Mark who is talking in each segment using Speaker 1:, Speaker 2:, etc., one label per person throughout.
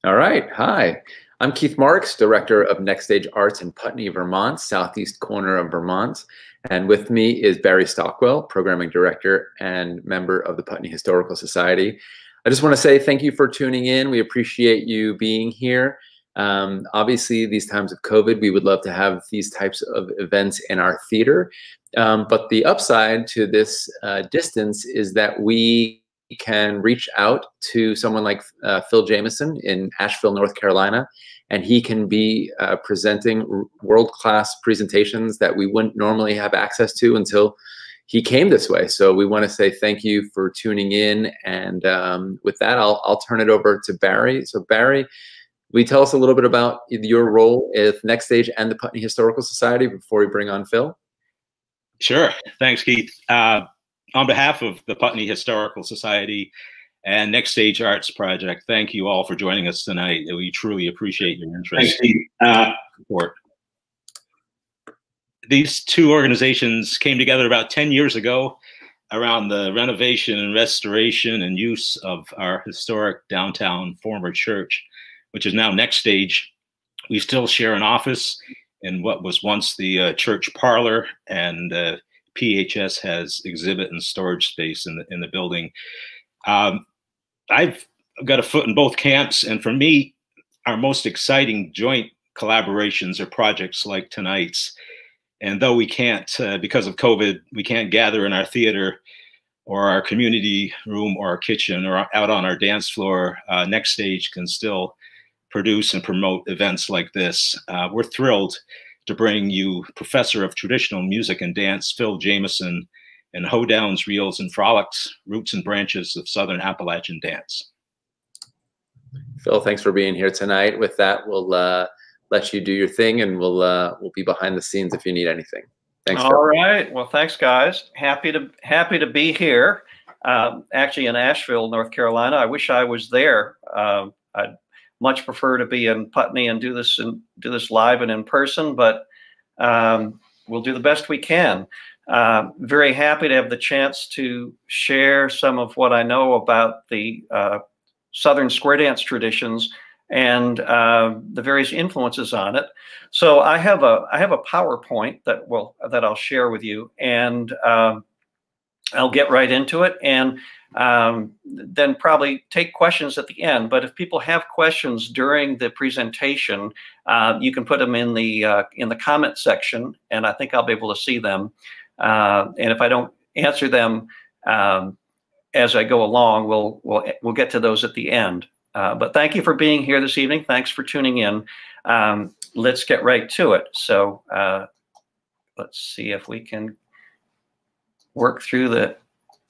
Speaker 1: All right. Hi, I'm Keith Marks, Director of Next Stage Arts in Putney, Vermont, southeast corner of Vermont. And with me is Barry Stockwell, Programming Director and member of the Putney Historical Society. I just want to say thank you for tuning in. We appreciate you being here. Obviously, these times of COVID, we would love to have these types of events in our theater. But the upside to this distance is that we can reach out to someone like Phil Jamison in Asheville, North Carolina, and he can be presenting world-class presentations that we wouldn't normally have access to until he came this way. So we want to say thank you for tuning in. And with that, I'll turn it over to Barry. So Barry, will you tell us a little bit about your role at Next Stage and the Putney Historical Society before we bring on Phil?
Speaker 2: Sure. Thanks, Keith. On behalf of the Putney Historical Society and Next Stage Arts Project, thank you all for joining us tonight. We truly appreciate your interest and support. These two organizations came together about 10 years ago around the renovation and restoration and use of our historic downtown former church, which is now Next Stage. We still share an office in what was once the church parlor, and PHS has exhibit and storage space in the building. I've got a foot in both camps, and for me, our most exciting joint collaborations are projects like tonight's. And though we can't, because of COVID, we can't gather in our theater or our community room or our kitchen or out on our dance floor, Next Stage can still produce and promote events like this. We're thrilled to bring you Professor of Traditional Music and Dance, Phil Jamison, and Hoedowns, Reels, and Frolics, Roots and Branches of Southern Appalachian Dance.
Speaker 1: Phil, thanks for being here tonight. With that, we'll let you do your thing, and we'll be behind the scenes if you need anything. Thanks, Phil.
Speaker 3: All right. Well, thanks, guys. Happy to be here. Actually, in Asheville, North Carolina. I wish I was there. I'd much prefer to be in Putney and do this live and in person, but we'll do the best we can. Very happy to have the chance to share some of what I know about the Southern square dance traditions and the various influences on it. So I have a PowerPoint that I'll share with you, and I'll get right into it, and then probably take questions at the end. But if people have questions during the presentation, you can put them in the comment section, and I think I'll be able to see them. And if I don't answer them as I go along, we'll get to those at the end. But thank you for being here this evening. Thanks for tuning in. Let's get right to it. So let's see if we can work through the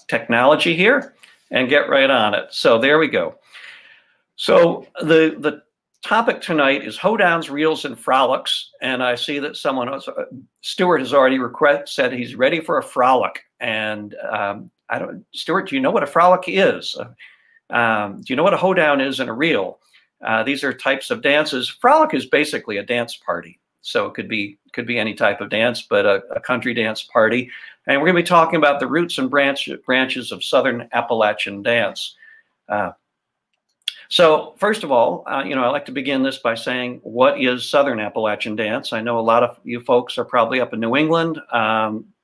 Speaker 3: technology here and get right on it. So there we go. So the topic tonight is Hoedowns, Reels, and Frolics. And I see that Stuart has already said he's ready for a frolic. And Stuart, do you know what a frolic is? Do you know what a hoedown is and a reel? These are types of dances. Frolic is basically a dance party. So it could be any type of dance, but a country dance party. And we're going to be talking about the roots and branches of Southern Appalachian dance. So first of all, I like to begin this by saying, what is Southern Appalachian dance? I know a lot of you folks are probably up in New England,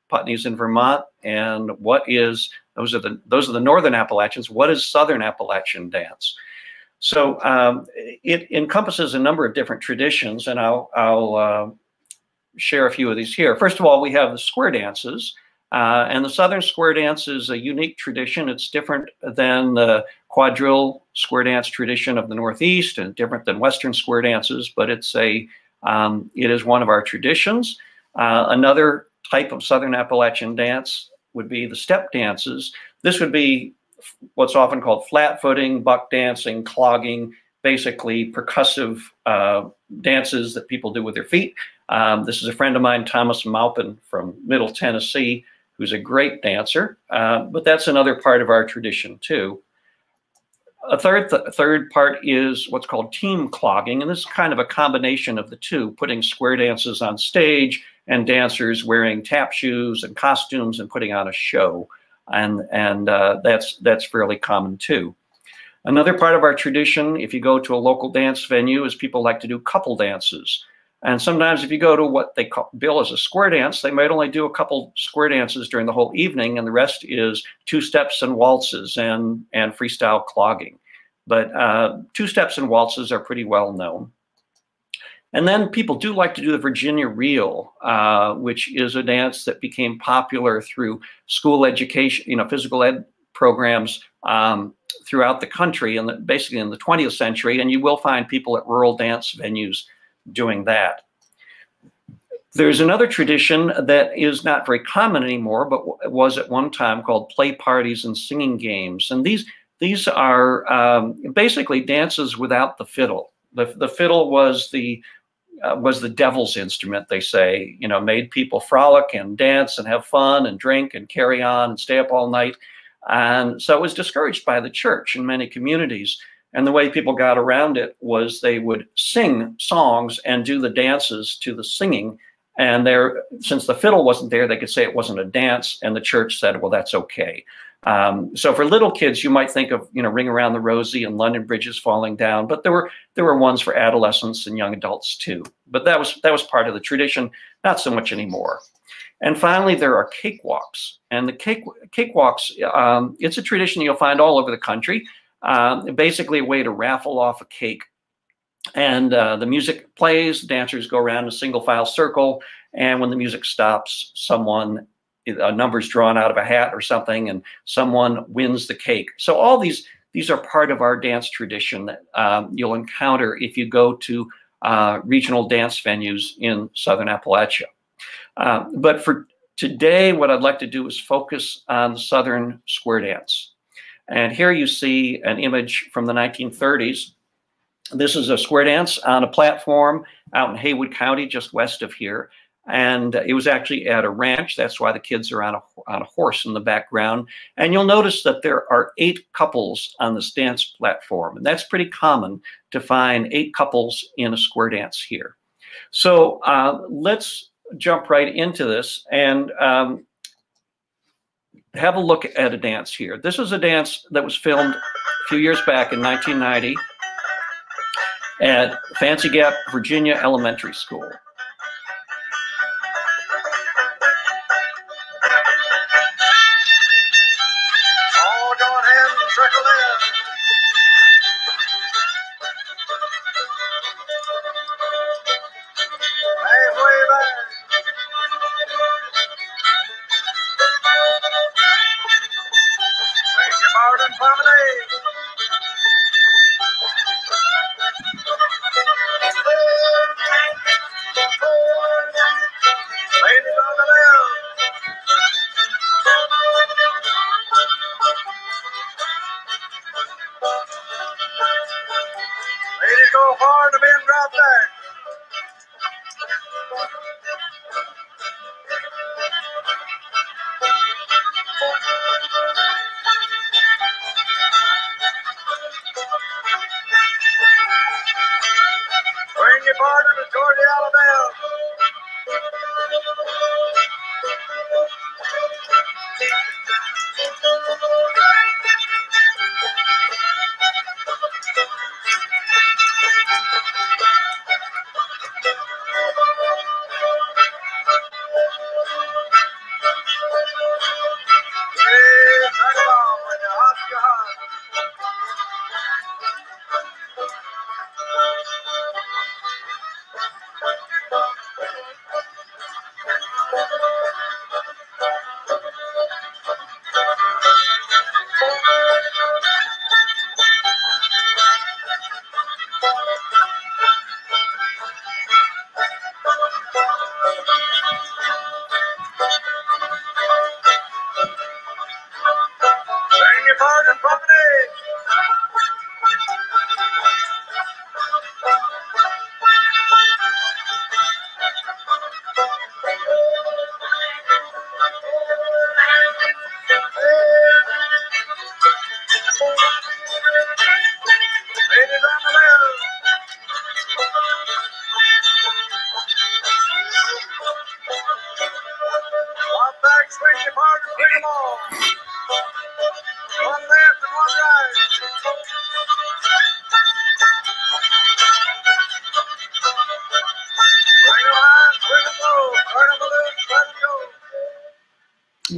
Speaker 3: Putney's in Vermont, and those are the Northern Appalachians. What is Southern Appalachian dance? So it encompasses a number of different traditions, and I'll share a few of these here. First of all, we have the square dances, and the Southern square dance is a unique tradition. It's different than the quadrille square dance tradition of the Northeast, and different than Western square dances, but it is one of our traditions. Another type of Southern Appalachian dance would be the step dances. This would be what's often called flat footing, buck dancing, clogging, basically percussive dances that people do with their feet. This is a friend of mine, Thomas Maupin from Middle Tennessee, who's a great dancer, but that's another part of our tradition too. A third part is what's called team clogging, and this is kind of a combination of the two, putting square dances on stage and dancers wearing tap shoes and costumes and putting on a show, and that's fairly common too. Another part of our tradition, if you go to a local dance venue, is people like to do couple dances. And sometimes if you go to what they bill as a square dance, they might only do a couple square dances during the whole evening, and the rest is two-steps and waltzes and freestyle clogging. But two-steps and waltzes are pretty well known. And then people do like to do the Virginia Reel, which is a dance that became popular through school education, physical ed programs throughout the country, and basically in the 20th century. And you will find people at rural dance venues doing that. There's another tradition that is not very common anymore, but was at one time, called play parties and singing games. And these are basically dances without the fiddle. The fiddle was the devil's instrument, they say, made people frolic and dance and have fun and drink and carry on and stay up all night. And so it was discouraged by the church in many communities. And the way people got around it was they would sing songs and do the dances to the singing. And since the fiddle wasn't there, they could say it wasn't a dance. And the church said, well, that's okay. So for little kids, you might think of, Ring Around the Rosie and London Bridge is Falling Down, but there were ones for adolescents and young adults too. But that was part of the tradition, not so much anymore. And finally, there are cakewalks. And the cakewalks, it's a tradition you'll find all over the country. Basically a way to raffle off a cake. And the music plays, the dancers go around in a single file circle, and when the music stops, a number's drawn out of a hat or something, and someone wins the cake. So all these are part of our dance tradition that you'll encounter if you go to regional dance venues in Southern Appalachia. But for today, what I'd like to do is focus on the Southern square dance. And here you see an image from the 1930s. This is a square dance on a platform out in Haywood County, just west of here. And it was actually at a ranch. That's why the kids are on a horse in the background. And you'll notice that there are 8 couples on this dance platform. And that's pretty common to find 8 couples in a square dance here. So let's jump right into this and have a look at a dance here. This is a dance that was filmed a few years back in 1990 at Fancy Gap, Virginia Elementary School.
Speaker 4: Promenade. Ladies on the left. Ladies go hard, the men drop back. Bring your partner to Georgia, Alabama. Hey, tag along when you hop your hop.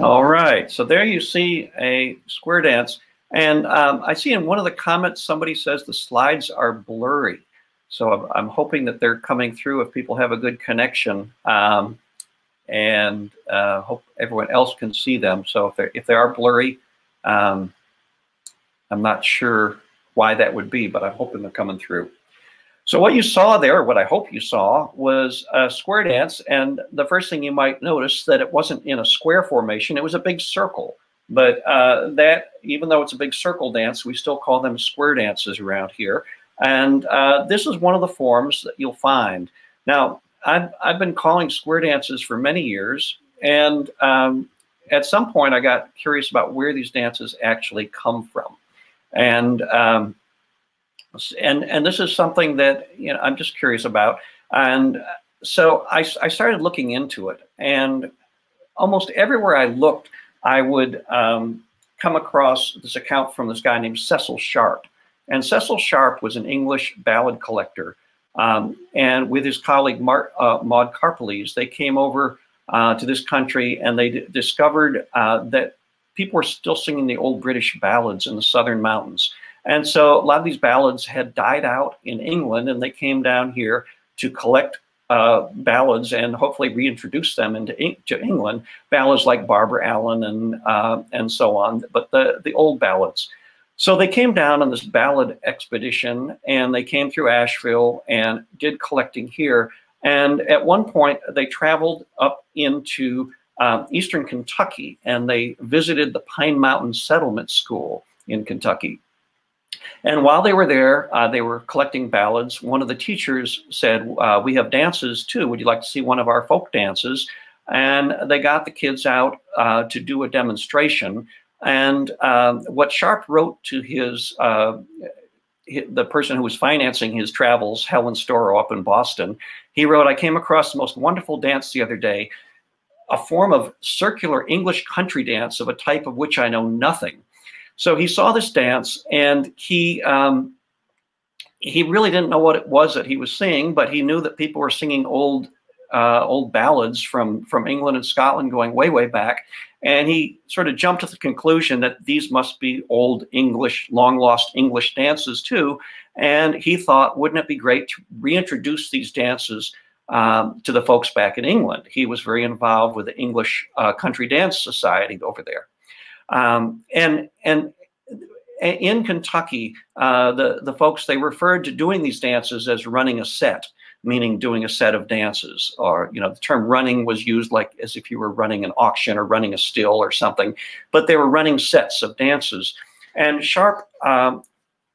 Speaker 3: All right, so there you see a square dance. And I see in one of the comments, somebody says the slides are blurry. So I'm hoping that they're coming through if people have a good connection, and hope everyone else can see them. So if they are blurry, I'm not sure why that would be, but I'm hoping they're coming through. So what you saw there, what I hope you saw, was a square dance. And the first thing you might notice that it wasn't in a square formation, it was a big circle. But that, even though it's a big circle dance, we still call them square dances around here. And this is one of the forms that you'll find. Now, I've been calling square dances for many years. And at some point, I got curious about where these dances actually come from. And this is something that, you know, I'm just curious about. And so I started looking into it. And almost everywhere I looked, I would come across this account from this guy named Cecil Sharp. And Cecil Sharp was an English ballad collector. And with his colleague Maud Carpeles, they came over to this country, and they discovered that people were still singing the old British ballads in the southern mountains. And so a lot of these ballads had died out in England, and they came down here to collect ballads and hopefully reintroduce them to England. Ballads like Barbara Allen and so on, but the old ballads. So they came down on this ballad expedition, and they came through Asheville and did collecting here. And at one point, they traveled up into eastern Kentucky, and they visited the Pine Mountain Settlement School in Kentucky. And while they were there, they were collecting ballads. One of the teachers said, we have dances too. Would you like to see one of our folk dances? And they got the kids out to do a demonstration. And what Sharp wrote to the person who was financing his travels, Helen Storrow up in Boston, he wrote, I came across the most wonderful dance the other day, a form of circular English country dance of a type of which I know nothing. So he saw this dance, and he really didn't know what it was that he was seeing, but he knew that people were singing old ballads from England and Scotland going way, way back. And he sort of jumped to the conclusion that these must be old English, long lost English dances too. And he thought, wouldn't it be great to reintroduce these dances to the folks back in England? He was very involved with the English Country Dance Society over there. And in Kentucky, the folks, they referred to doing these dances as running a set, meaning doing a set of dances. Or, you know, the term running was used like as if you were running an auction or running a still or something, but they were running sets of dances. And Sharp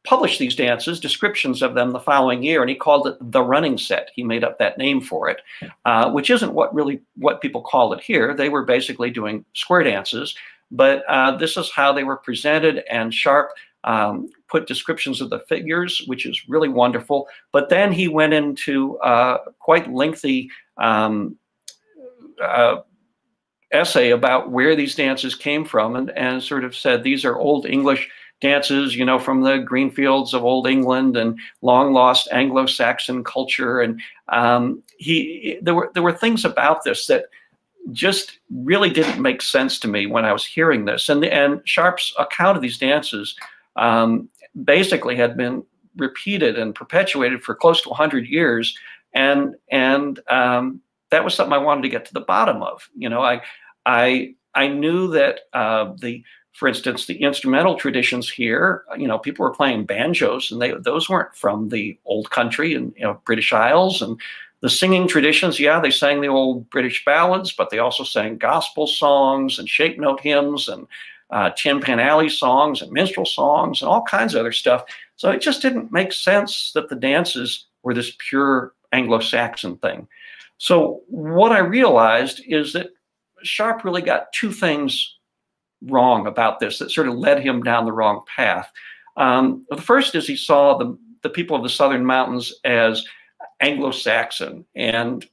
Speaker 3: published these dances, descriptions of them the following year, and he called it the running set. He made up that name for it, which isn't what people call it here. They were basically doing square dances. But this is how they were presented, and Sharp put descriptions of the figures, which is really wonderful. But then he went into quite lengthy essay about where these dances came from, and sort of said these are old English dances, you know, from the green fields of old England and long lost Anglo-Saxon culture. And there were things about this that just really didn't make sense to me when I was hearing this. And Sharp's account of these dances basically had been repeated and perpetuated for close to 100 years. And that was something I wanted to get to the bottom of. You know, I knew that for instance, the instrumental traditions here, you know, people were playing banjos, and those weren't from the old country and, you know, British Isles. And the singing traditions, yeah, they sang the old British ballads, but they also sang gospel songs and shape note hymns and Tin Pan Alley songs and minstrel songs and all kinds of other stuff. So it just didn't make sense that the dances were this pure Anglo-Saxon thing. So what I realized is that Sharp really got two things wrong about this that sort of led him down the wrong path. The first is he saw the people of the Southern Mountains as Anglo-Saxon, and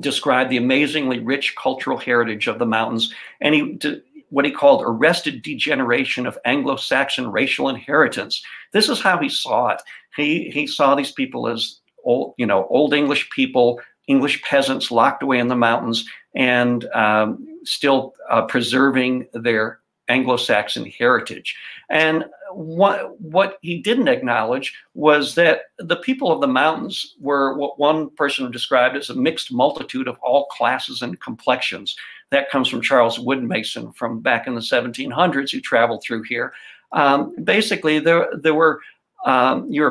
Speaker 3: described the amazingly rich cultural heritage of the mountains, and what he called arrested degeneration of Anglo-Saxon racial inheritance. This is how he saw it. He saw these people as old, you know, old English people, English peasants locked away in the mountains, and still preserving their Anglo-Saxon heritage. And what he didn't acknowledge was that the people of the mountains were what one person described as a mixed multitude of all classes and complexions. That comes from Charles Woodmason from back in the 1700s, who traveled through here. Basically, there were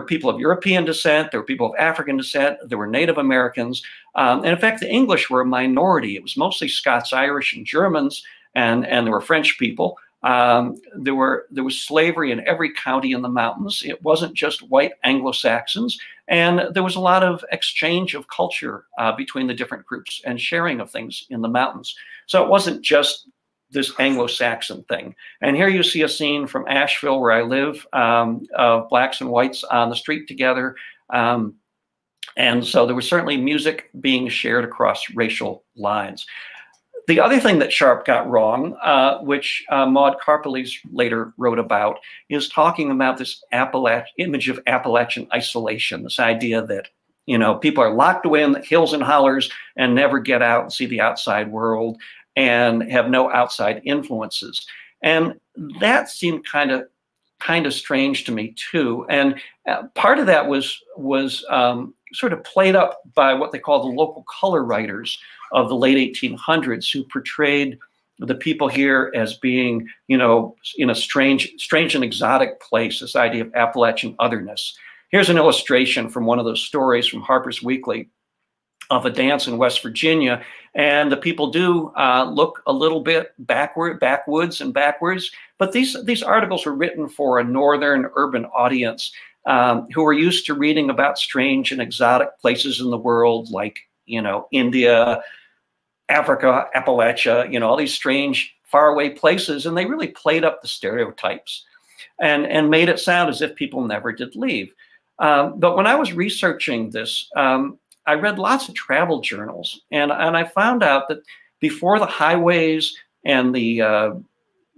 Speaker 3: people of European descent, there were people of African descent, there were Native Americans, and in fact, the English were a minority. It was mostly Scots, Irish, and Germans, and there were French people. There was slavery in every county in the mountains. It wasn't just white Anglo-Saxons, and there was a lot of exchange of culture between the different groups and sharing of things in the mountains. So it wasn't just this Anglo-Saxon thing. And here you see a scene from Asheville, where I live, of blacks and whites on the street together. And so there was certainly music being shared across racial lines. The other thing that Sharp got wrong, which Maud Karpeles later wrote about, is talking about this image of Appalachian isolation, this idea that, you know, people are locked away in the hills and hollers and never get out and see the outside world and have no outside influences. And that seemed kind of strange to me too. And part of that was sort of played up by what they call the local color writers of the late 1800s, who portrayed the people here as being, you know, in a strange and exotic place, this idea of Appalachian otherness. Here's an illustration from one of those stories from Harper's Weekly of a dance in West Virginia. And the people do look a little bit backwoods, but these articles were written for a northern urban audience who were used to reading about strange and exotic places in the world, like, you know, India, Africa, Appalachia, you know, all these strange faraway places. And they really played up the stereotypes and made it sound as if people never did leave. But when I was researching this, I read lots of travel journals, and I found out that before the highways and the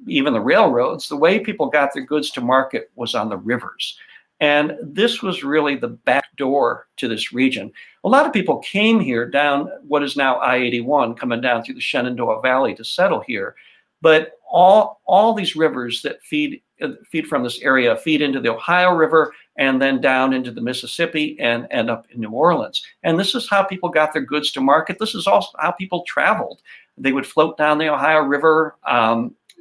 Speaker 3: even the railroads, the way people got their goods to market was on the rivers. And this was really the back door to this region. A lot of people came here down what is now I-81, coming down through the Shenandoah Valley to settle here. But all these rivers that feed from this area feed into the Ohio River and then down into the Mississippi and end up in New Orleans. And this is how people got their goods to market. This is also how people traveled. They would float down the Ohio River.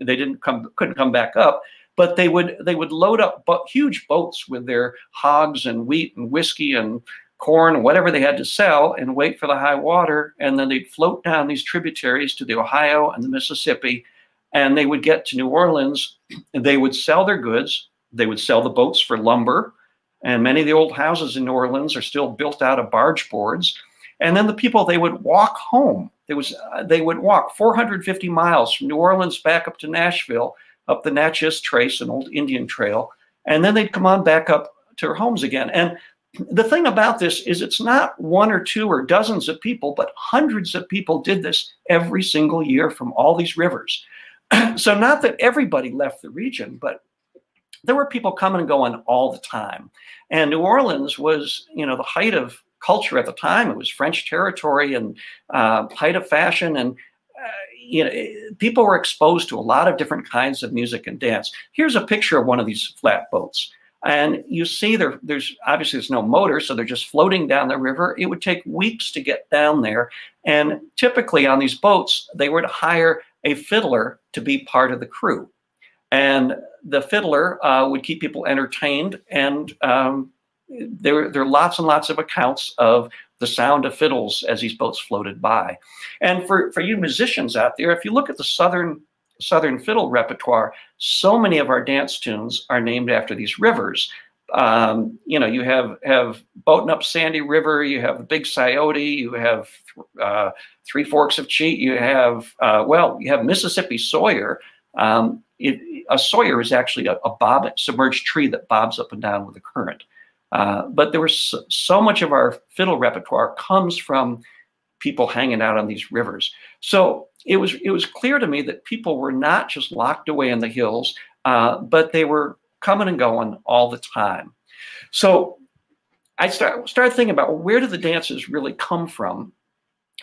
Speaker 3: They couldn't come back up, but they would load up huge boats with their hogs and wheat and whiskey and corn, whatever they had to sell, and wait for the high water. And then they'd float down these tributaries to the Ohio and the Mississippi, and they would get to New Orleans, and they would sell their goods. They would sell the boats for lumber, and many of the old houses in New Orleans are still built out of barge boards. And then the people, they would walk home. They would walk 450 miles from New Orleans back up to Nashville, up the Natchez Trace, an old Indian trail, and then they'd come on back up to their homes again. And the thing about this is it's not one or two or dozens of people, but hundreds of people did this every single year from all these rivers. So not that everybody left the region, but there were people coming and going all the time. And New Orleans was, you know, the height of culture at the time. It was French territory and height of fashion. And, you know, people were exposed to a lot of different kinds of music and dance. Here's a picture of one of these flatboats. And you see there's obviously no motor, so they're just floating down the river. It would take weeks to get down there. And typically on these boats, they would hire a fiddler to be part of the crew. And the fiddler would keep people entertained. And there are lots and lots of accounts of the sound of fiddles as these boats floated by. And for you musicians out there, if you look at the Southern fiddle repertoire, so many of our dance tunes are named after these rivers. You know, you have Boatin' Up Sandy River, you have the Big Scioto, you have Three Forks of Cheat, you have Mississippi Sawyer. A sawyer is actually a submerged tree that bobs up and down with the current. But there was so much of our fiddle repertoire comes from people hanging out on these rivers. So it was clear to me that people were not just locked away in the hills, but they were coming and going all the time. So I started thinking about, well, where do the dances really come from?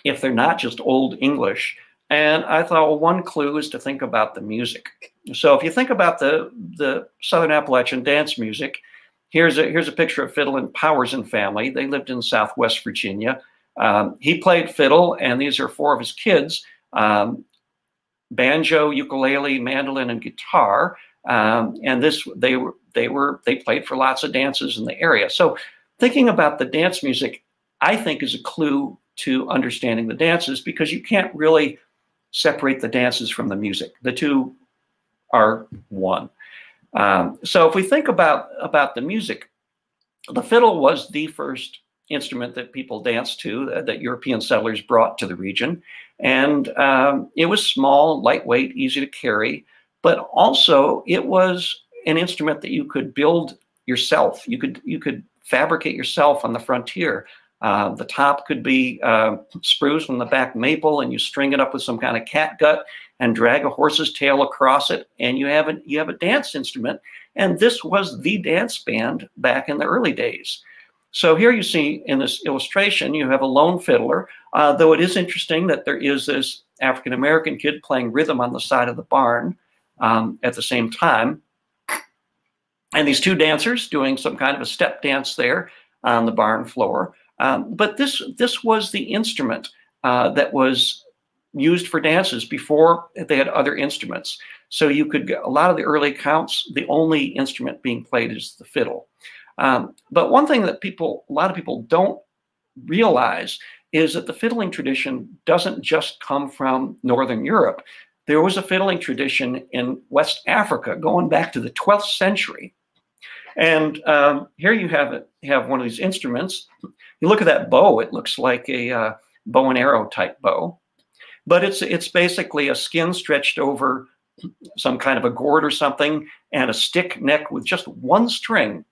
Speaker 3: if they're not just Old English. And I thought, well, one clue is to think about the music. So if you think about the Southern Appalachian dance music, here's a picture of Fiddle and Powers and family. They lived in Southwest Virginia. He played fiddle, and these are 4 of his kids: banjo, ukulele, mandolin, and guitar. And they played for lots of dances in the area. So thinking about the dance music, I think, is a clue to understanding the dances, because you can't really separate the dances from the music. The two are one. So if we think about the music, the fiddle was the first instrument that people danced to, that European settlers brought to the region. And it was small, lightweight, easy to carry, but also it was an instrument that you could build yourself. You could fabricate yourself on the frontier. The top could be spruce and the back maple, and you string it up with some kind of catgut and drag a horse's tail across it, and you have a dance instrument. And this was the dance band back in the early days. So here you see in this illustration, you have a lone fiddler, though it is interesting that there is this African-American kid playing rhythm on the side of the barn at the same time. And these 2 dancers doing some kind of a step dance there on the barn floor. But this was the instrument that was used for dances before they had other instruments. So you could get a lot of the early accounts, the only instrument being played is the fiddle. But one thing that a lot of people don't realize is that the fiddling tradition doesn't just come from Northern Europe. There was a fiddling tradition in West Africa going back to the 12th century. And here you have one of these instruments. You look at that bow, it looks like a bow and arrow type bow. But it's basically a skin stretched over some kind of a gourd or something, and a stick neck with just 1 string.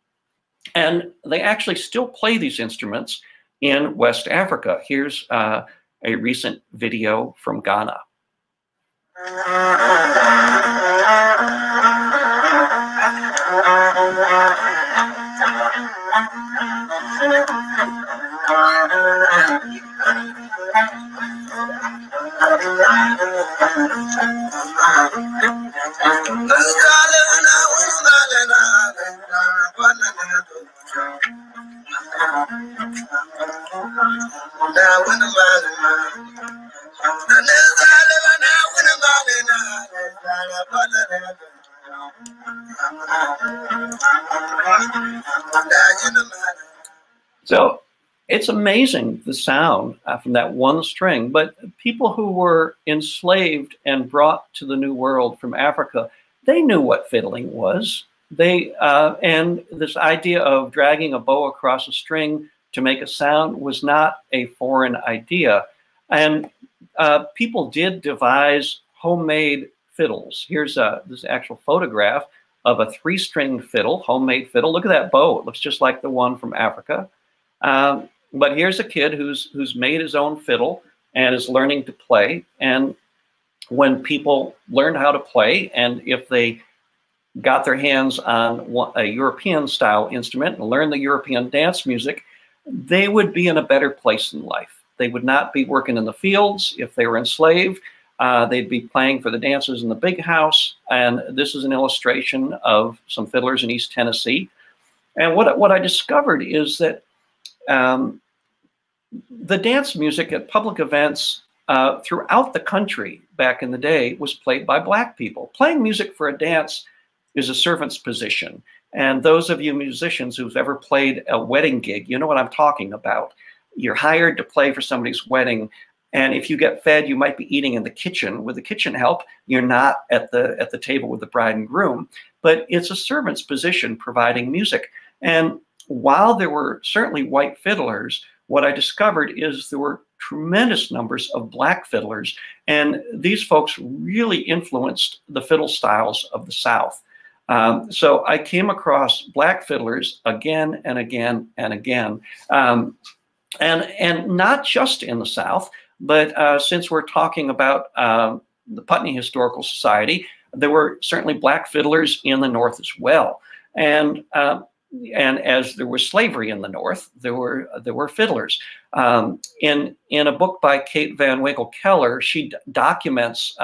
Speaker 3: And they actually still play these instruments in West Africa. Here's a recent video from Ghana. So it's amazing, the sound from that 1 string. But people who were enslaved and brought to the New World from Africa, they knew what fiddling was. And this idea of dragging a bow across a string to make a sound was not a foreign idea. And people did devise homemade fiddles. Here's this actual photograph of a 3-string fiddle, homemade fiddle. Look at that bow. It looks just like the one from Africa. But here's a kid who's made his own fiddle and is learning to play. And when people learned how to play, and if they got their hands on a European style instrument and learned the European dance music, they would be in a better place in life. They would not be working in the fields if they were enslaved. They'd be playing for the dancers in the big house. And this is an illustration of some fiddlers in East Tennessee. And what I discovered is that the dance music at public events throughout the country back in the day was played by Black people. Playing music for a dance is a servant's position. And those of you musicians who've ever played a wedding gig, you know what I'm talking about. You're hired to play for somebody's wedding. And if you get fed, you might be eating in the kitchen with the kitchen help. You're not at the table with the bride and groom. But it's a servant's position providing music. And while there were certainly white fiddlers, what I discovered is there were tremendous numbers of Black fiddlers. And these folks really influenced the fiddle styles of the South. So I came across Black fiddlers again and again and again. And not just in the South, but since we're talking about the Putney Historical Society, there were certainly Black fiddlers in the North as well. And and as there was slavery in the North, there were fiddlers. In a book by Kate Van Winkle Keller, she documents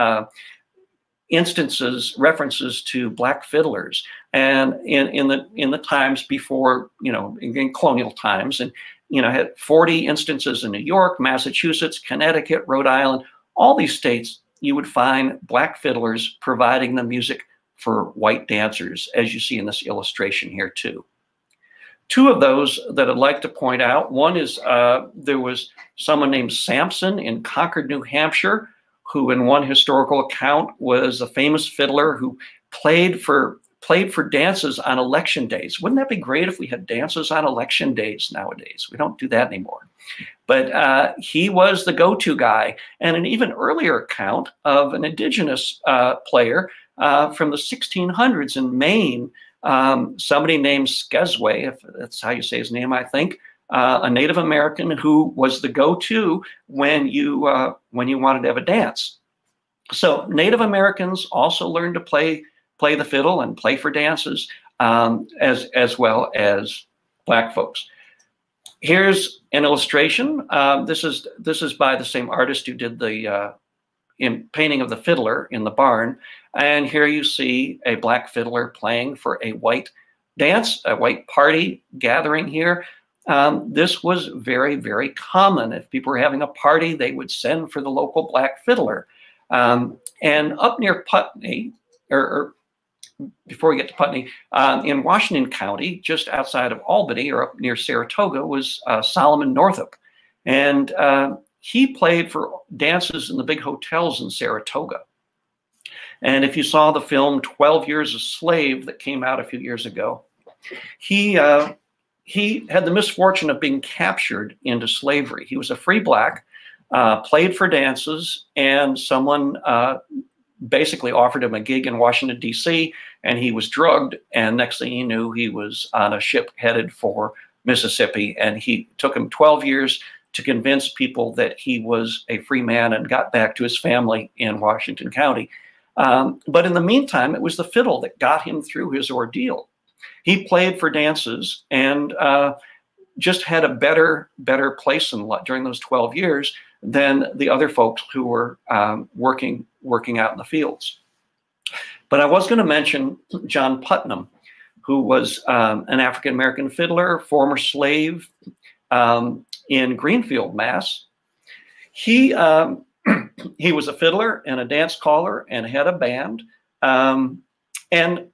Speaker 3: instances, references to black fiddlers, and in the times before, in colonial times, and had 40 instances in New York, Massachusetts, Connecticut, Rhode Island, all these states. You would find black fiddlers providing the music for white dancers, as you see in this illustration here too. Two of those that I'd like to point out. One is there was someone named Sampson in Concord, New Hampshire, who in one historical account was a famous fiddler who played for dances on election days. Wouldn't that be great if we had dances on election days nowadays? We don't do that anymore. But he was the go-to guy. And an even earlier account of an indigenous player from the 1600s in Maine, somebody named Skesway, if that's how you say his name, I think, a Native American who was the go-to when you wanted to have a dance. So Native Americans also learned to play the fiddle and play for dances, as well as black folks. Here's an illustration. This is by the same artist who did the painting of the fiddler in the barn. And here you see a black fiddler playing for a white dance, a white party gathering here. This was very, very common. If people were having a party, they would send for the local black fiddler. And up near Putney, or before we get to Putney, in Washington County, just outside of Albany or up near Saratoga, was Solomon Northup. And he played for dances in the big hotels in Saratoga. And if you saw the film 12 Years a Slave that came out a few years ago, he had the misfortune of being captured into slavery. He was a free black, played for dances, and someone basically offered him a gig in Washington, D.C., and he was drugged. And next thing he knew, he was on a ship headed for Mississippi. And he took him 12 years to convince people that he was a free man and got back to his family in Washington County. But in the meantime, it was the fiddle that got him through his ordeal. He played for dances and just had a better place in life during those 12 years than the other folks who were working out in the fields. But I was going to mention John Putnam, who was an African-American fiddler, former slave in Greenfield, Mass. He was a fiddler and a dance caller and had a band. And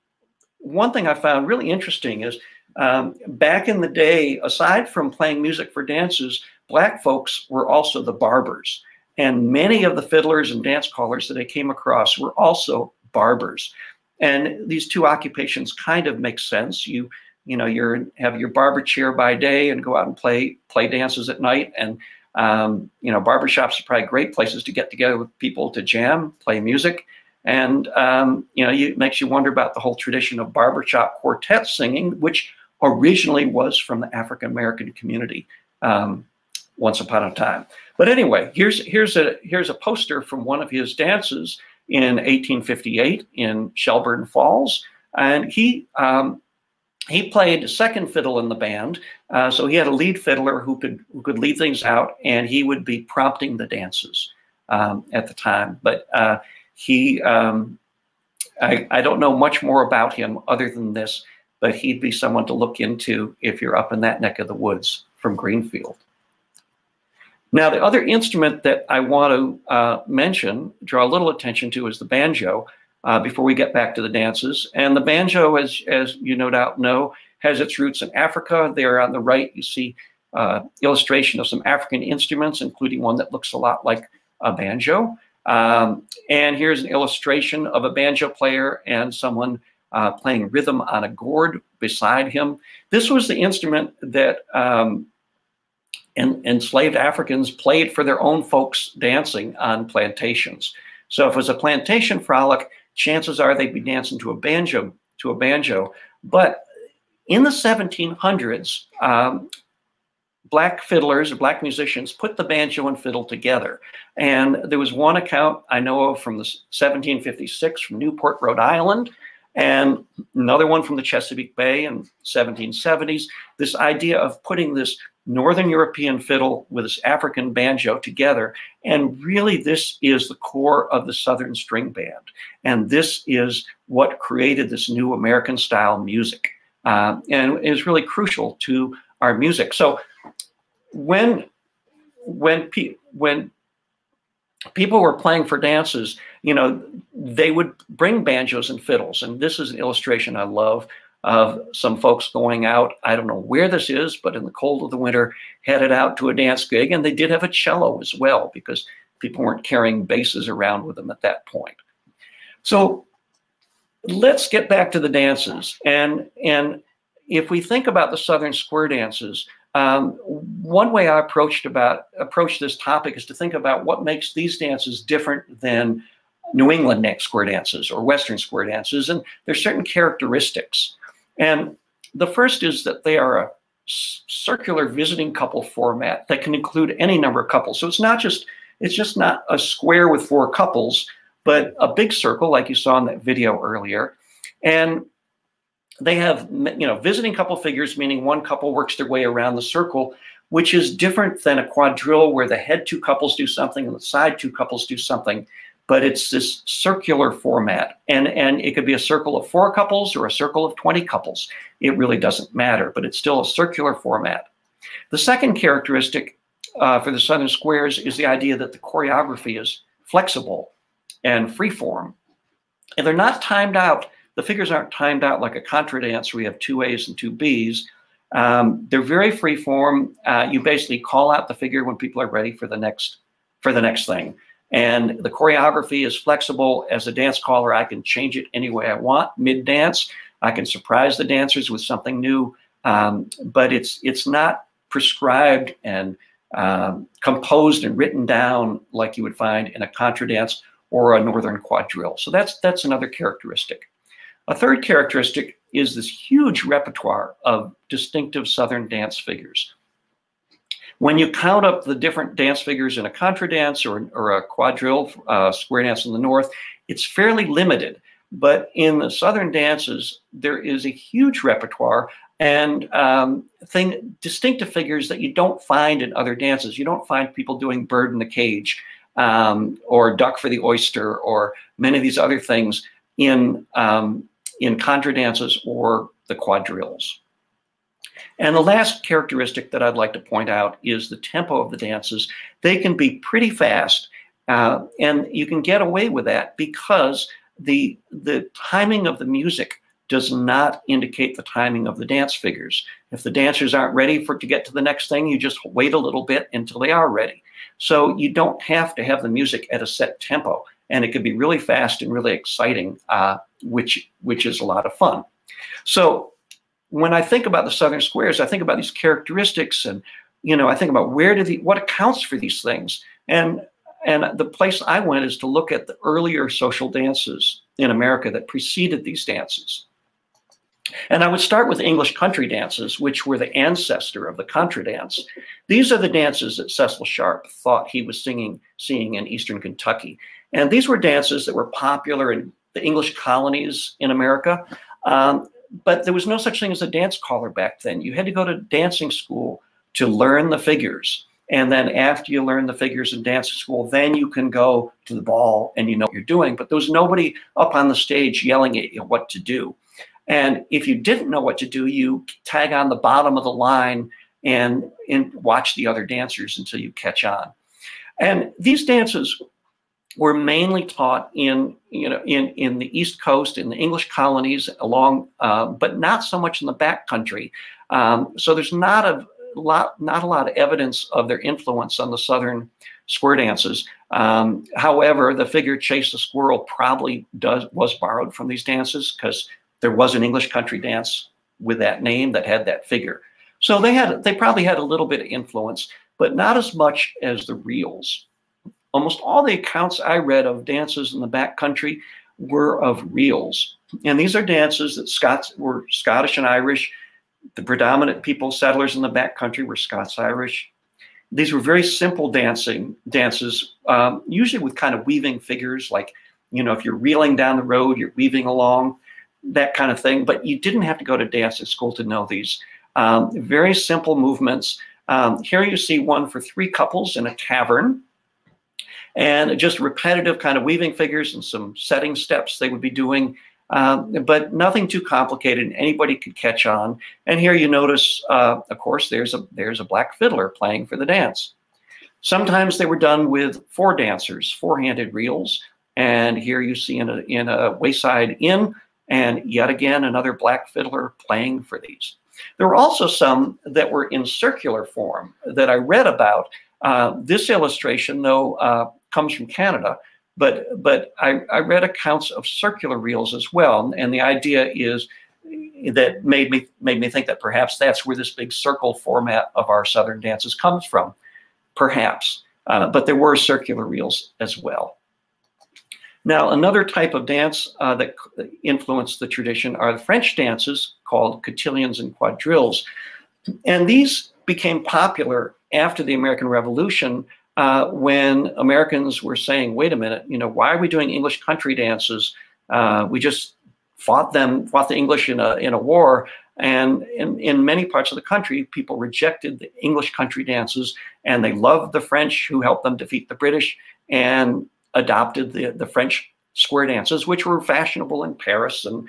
Speaker 3: one thing I found really interesting is back in the day, aside from playing music for dances, black folks were also the barbers. And many of the fiddlers and dance callers that I came across were also barbers. And these two occupations kind of make sense. You have your barber chair by day and go out and play dances at night. And barbershops are probably great places to get together with people to jam, play music. And, it makes you wonder about the whole tradition of barbershop quartet singing, which originally was from the African-American community once upon a time. But anyway, here's a poster from one of his dances in 1858 in Shelburne Falls. And he played second fiddle in the band. So he had a lead fiddler who could lead things out, and he would be prompting the dances at the time. But I don't know much more about him other than this, but he'd be someone to look into if you're up in that neck of the woods from Greenfield. Now, the other instrument that I want to mention, draw a little attention to, is the banjo before we get back to the dances. And the banjo, as you no doubt know, has its roots in Africa. There on the right, you see illustration of some African instruments, including one that looks a lot like a banjo. And here's an illustration of a banjo player and someone playing rhythm on a gourd beside him. This was the instrument that enslaved Africans played for their own folks dancing on plantations. So if it was a plantation frolic, chances are they'd be dancing to a banjo. But in the 1700s, black fiddlers or black musicians put the banjo and fiddle together. And there was one account I know of from the 1756 from Newport, Rhode Island, And another one from the Chesapeake Bay in 1770s, this idea of putting this Northern European fiddle with this African banjo together. And really, this is the core of the Southern String Band. And this is what created this new American style music. And is really crucial to our music. So when people were playing for dances, you know, they would bring banjos and fiddles. And this is an illustration I love of some folks going out. I don't know where this is, but in the cold of the winter, headed out to a dance gig. And they did have a cello as well, because people weren't carrying basses around with them at that point. So let's get back to the dances. And if we think about the Southern square dances, one way I approach this topic is to think about what makes these dances different than New England square dances or Western square dances. And there's certain characteristics. And the first is that they are a circular visiting couple format that can include any number of couples. So it's just not a square with 4 couples, but a big circle like you saw in that video earlier. And they have, you know, visiting couple figures, meaning one couple works their way around the circle, which is different than a quadrille where the head 2 couples do something and the side 2 couples do something. But it's this circular format. And it could be a circle of 4 couples or a circle of 20 couples. It really doesn't matter, but it's still a circular format. The second characteristic for the Southern squares is the idea that the choreography is flexible and freeform. And they're not timed out. The figures aren't timed out like a contra dance where we have 2 A's and 2 B's. They're very freeform. You basically call out the figure when people are ready for the next thing. And the choreography is flexible. As a dance caller, I can change it any way I want mid-dance. I can surprise the dancers with something new, but it's not prescribed and composed and written down like you would find in a contra dance or a Northern quadrille. So that's another characteristic. A third characteristic is this huge repertoire of distinctive Southern dance figures. When you count up the different dance figures in a contra dance or a quadrille square dance in the North, it's fairly limited. But in the Southern dances, there is a huge repertoire and distinctive figures that you don't find in other dances. You don't find people doing bird in the cage or duck for the oyster or many of these other things in contra dances or the quadrilles. And the last characteristic that I'd like to point out is the tempo of the dances. They can be pretty fast, and you can get away with that because the timing of the music does not indicate the timing of the dance figures. If the dancers aren't ready to get to the next thing, you just wait a little bit until they are ready. So you don't have to have the music at a set tempo, and it can be really fast and really exciting, which is a lot of fun. So when I think about the Southern squares, I think about these characteristics, and I think about what accounts for these things. And the place I went is to look at the earlier social dances in America that preceded these dances. And I would start with English country dances, which were the ancestor of the contra dance. These are the dances that Cecil Sharp thought he was seeing in Eastern Kentucky. And these were dances that were popular in the English colonies in America. But there was no such thing as a dance caller back then. You had to go to dancing school to learn the figures. And then after you learn the figures in dancing school, then you can go to the ball and you know what you're doing. But there was nobody up on the stage yelling at you what to do. And if you didn't know what to do, you tag on the bottom of the line and watch the other dancers until you catch on. And these dances were mainly taught in the East Coast, in the English colonies along, but not so much in the back country. So there's not a lot of evidence of their influence on the Southern square dances. However, the figure Chase the Squirrel probably was borrowed from these dances because there was an English country dance with that name that had that figure. So they probably had a little bit of influence, but not as much as the reels. Almost all the accounts I read of dances in the back country were of reels. And these are dances that were Scottish and Irish. The predominant people, settlers in the back country, were Scots-Irish. These were very simple dances, usually with kind of weaving figures, like, if you're reeling down the road, you're weaving along. that kind of thing, but you didn't have to go to dancing school to know these. Very simple movements. Here you see one for 3 couples in a tavern, and just repetitive kind of weaving figures and some setting steps they would be doing, but nothing too complicated, and anybody could catch on. And here you notice, of course, there's a black fiddler playing for the dance. Sometimes they were done with 4 dancers, 4-handed reels, and here you see in a wayside inn, and yet again another black fiddler playing for these. There were also some that were in circular form that I read about. This illustration, though, comes from Canada, but I read accounts of circular reels as well, and the idea is that made me think that perhaps that's where this big circle format of our Southern dances comes from, perhaps. But there were circular reels as well. Now, another type of dance that influenced the tradition are the French dances called cotillions and quadrilles. And these became popular after the American Revolution when Americans were saying, wait a minute, why are we doing English country dances? We just fought the English in a war. And in many parts of the country, people rejected the English country dances, and they loved the French who helped them defeat the British, and adopted the French square dances, which were fashionable in Paris and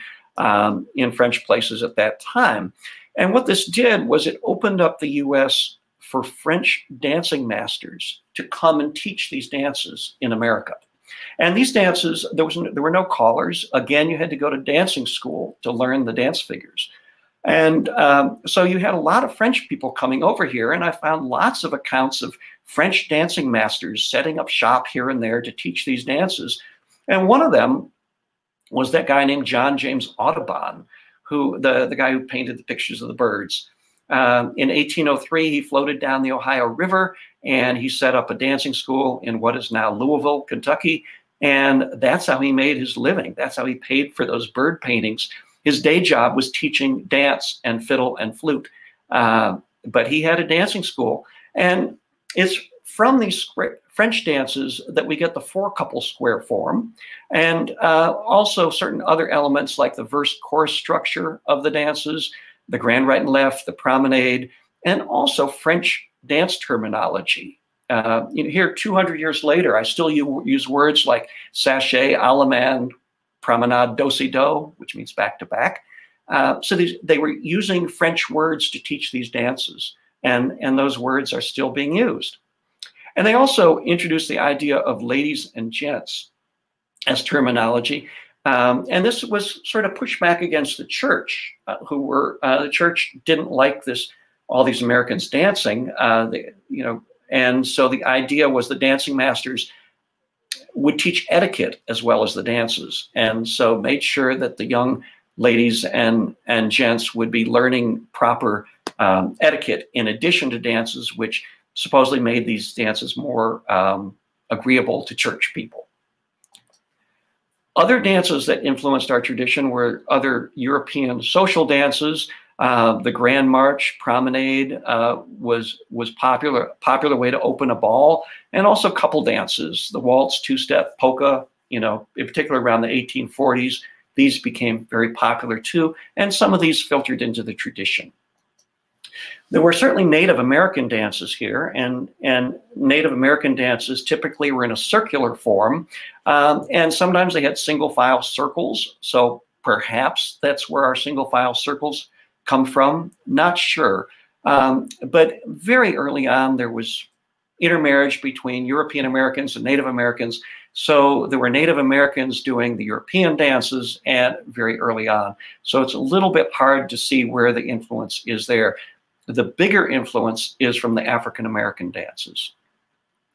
Speaker 3: in French places at that time. And what this did was it opened up the U.S. for French dancing masters to come and teach these dances in America. And these dances, there were no callers. Again, you had to go to dancing school to learn the dance figures. And so you had a lot of French people coming over here, and I found lots of accounts of French dancing masters setting up shop here and there to teach these dances. And one of them was that guy named John James Audubon, who the guy who painted the pictures of the birds. In 1803, he floated down the Ohio River, and he set up a dancing school in what is now Louisville, Kentucky. And that's how he made his living. That's how he paid for those bird paintings. His day job was teaching dance and fiddle and flute, but he had a dancing school. And it's from these French dances that we get the 4-couple square form, and also certain other elements like the verse-chorus structure of the dances, the grand right and left, the promenade, and also French dance terminology. Here, 200 years later, I still use words like sachet, allemande, promenade, do-si-do, which means back to back. So they were using French words to teach these dances, and those words are still being used. And they also introduced the idea of ladies and gents as terminology. And this was sort of pushback against the church, the church didn't like all these Americans dancing, and so the idea was the dancing masters would teach etiquette as well as the dances, and so made sure that the young ladies and gents would be learning proper etiquette in addition to dances, which supposedly made these dances more agreeable to church people. Other dances that influenced our tradition were other European social dances. The Grand March, Promenade was popular way to open a ball, and also couple dances, the waltz, two-step, polka, in particular around the 1840s. These became very popular too, and some of these filtered into the tradition. There were certainly Native American dances here, and Native American dances typically were in a circular form, and sometimes they had single file circles, so perhaps that's where our single file circles come from, not sure. But very early on, there was intermarriage between European Americans and Native Americans, so there were Native Americans doing the European dances and very early on. So it's a little bit hard to see where the influence is there. The bigger influence is from the African American dances.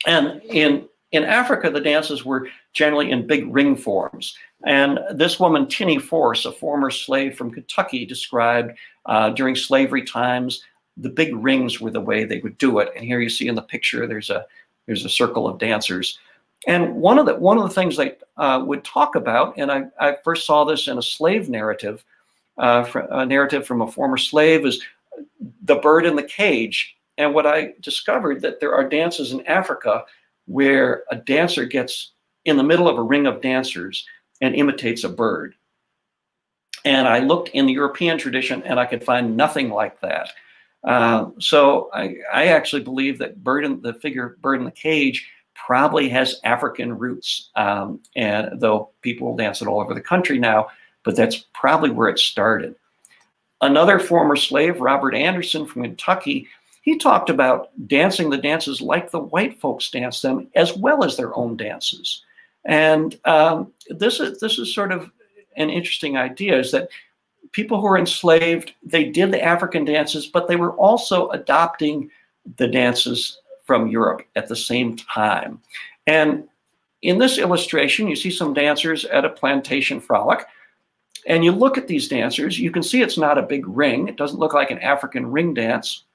Speaker 3: And in Africa, the dances were generally in big ring forms. And this woman, Tinny Force, a former slave from Kentucky, described during slavery times, the big rings were the way they would do it. And here you see in the picture, there's a circle of dancers. And one of the things they would talk about, and I first saw this in a slave narrative, a narrative from a former slave, is the bird in the cage. And what I discovered that there are dances in Africa where a dancer gets in the middle of a ring of dancers and imitates a bird. And I looked in the European tradition and I could find nothing like that. So I actually believe that the figure Bird in the Cage probably has African roots, and though people dance it all over the country now, but that's probably where it started. Another former slave, Robert Anderson from Kentucky, he talked about dancing the dances like the white folks dance them, as well as their own dances. And this is sort of an interesting idea, is that people who were enslaved, they did the African dances, but they were also adopting the dances from Europe at the same time. And in this illustration, you see some dancers at a plantation frolic. And you look at these dancers, you can see it's not a big ring. It doesn't look like an African ring dance.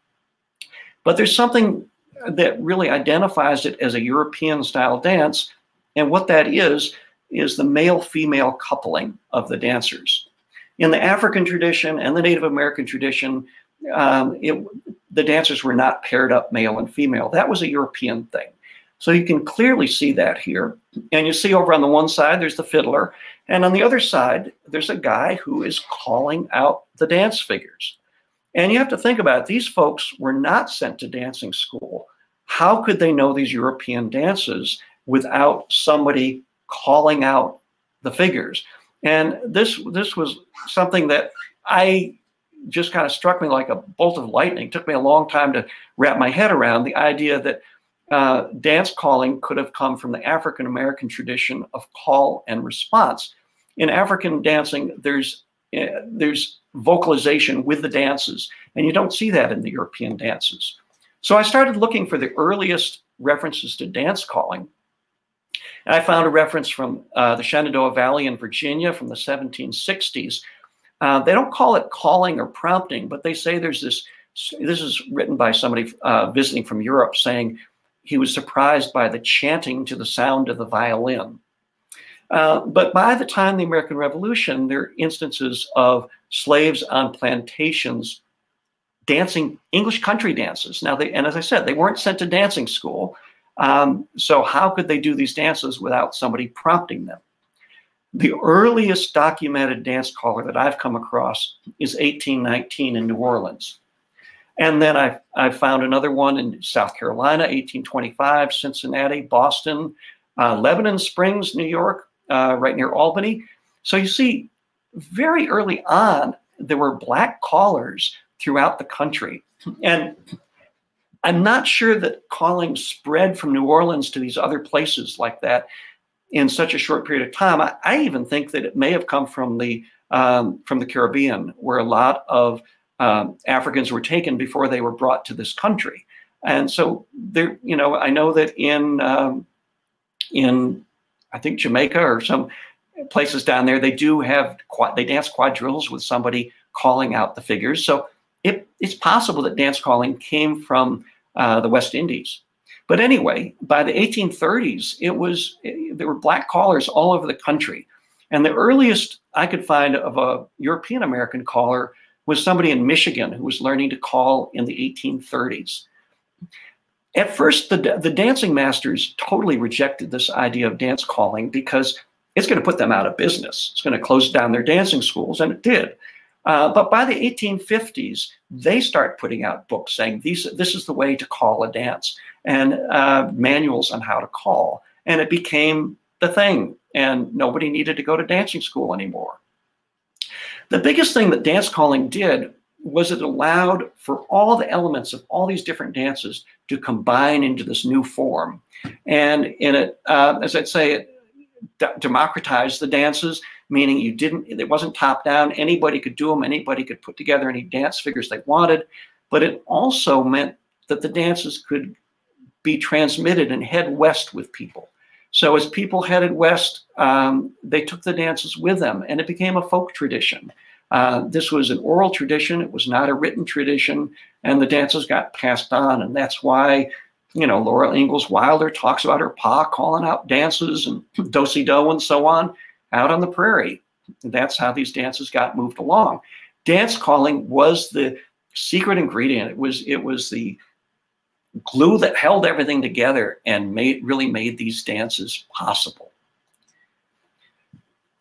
Speaker 3: But there's something that really identifies it as a European style dance. And what that is the male-female coupling of the dancers. In the African tradition and the Native American tradition, the dancers were not paired up male and female. That was a European thing. So you can clearly see that here. And you see over on the one side, there's the fiddler. And on the other side, there's a guy who is calling out the dance figures. And you have to think about it. These folks were not sent to dancing school. How could they know these European dances without somebody calling out the figures? And this was something that I just kind of struck me like a bolt of lightning. It took me a long time to wrap my head around the idea that dance calling could have come from the African American tradition of call and response. In African dancing, there's vocalization with the dances, and you don't see that in the European dances. So I started looking for the earliest references to dance calling. And I found a reference from the Shenandoah Valley in Virginia from the 1760s. They don't call it calling or prompting, but they say there's this is written by somebody visiting from Europe, saying he was surprised by the chanting to the sound of the violin. But by the time of the American Revolution, there are instances of slaves on plantations dancing English country dances. Now, and as I said, they weren't sent to dancing school. So how could they do these dances without somebody prompting them? The earliest documented dance caller that I've come across is 1819 in New Orleans. And then I found another one in South Carolina, 1825, Cincinnati, Boston, Lebanon Springs, New York, right near Albany. So you see, very early on, there were black callers throughout the country. And I'm not sure that calling spread from New Orleans to these other places like that in such a short period of time. I even think that it may have come from the Caribbean, where a lot of Africans were taken before they were brought to this country. And so there, I know that in I think Jamaica or some places down there, they dance quadrilles with somebody calling out the figures. So it's possible that dance calling came from the West Indies. But anyway, by the 1830s, there were black callers all over the country. And the earliest I could find of a European American caller was somebody in Michigan who was learning to call in the 1830s. At first, the dancing masters totally rejected this idea of dance calling because it's going to put them out of business. It's going to close down their dancing schools, and it did. But by the 1850s, they start putting out books saying this is the way to call a dance, and manuals on how to call. And it became the thing, and nobody needed to go to dancing school anymore. The biggest thing that dance calling did was it allowed for all the elements of all these different dances to combine into this new form. And in it, as I'd say, it democratized the dances, meaning it wasn't top down. Anybody could do them. Anybody could put together any dance figures they wanted. But it also meant that the dances could be transmitted and head west with people. So as people headed west, they took the dances with them, and it became a folk tradition. This was an oral tradition. It was not a written tradition, and the dances got passed on. And that's why, Laura Ingalls Wilder talks about her pa calling out dances and do-si-do and so on out on the prairie. That's how these dances got moved along. Dance calling was the secret ingredient. It was the glue that held everything together and really made these dances possible.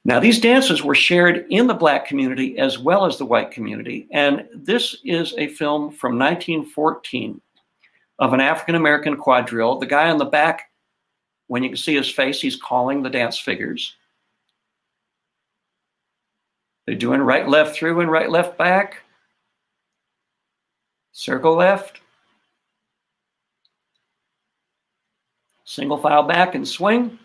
Speaker 3: Now, these dances were shared in the Black community as well as the white community. And this is a film from 1914 of an African-American quadrille. The guy on the back, when you can see his face, he's calling the dance figures. They're doing right, left through and right, left back. Circle left. Single file back and swing.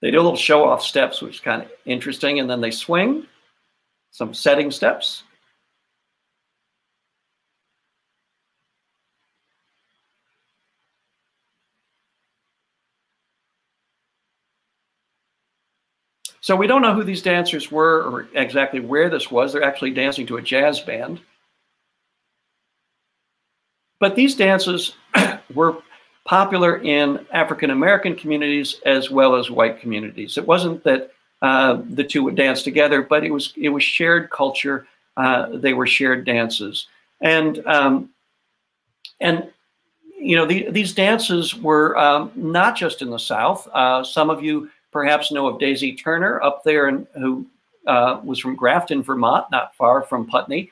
Speaker 3: They do a little show-off steps, which is kind of interesting, and then they swing, some setting steps. So we don't know who these dancers were or exactly where this was. They're actually dancing to a jazz band. But these dances were popular in African-American communities as well as white communities. It wasn't that the two would dance together, but it was shared culture. They were shared dances, and you know, these dances were not just in the South. Some of you perhaps know of Daisy Turner up there, who was from Grafton, Vermont, not far from Putney.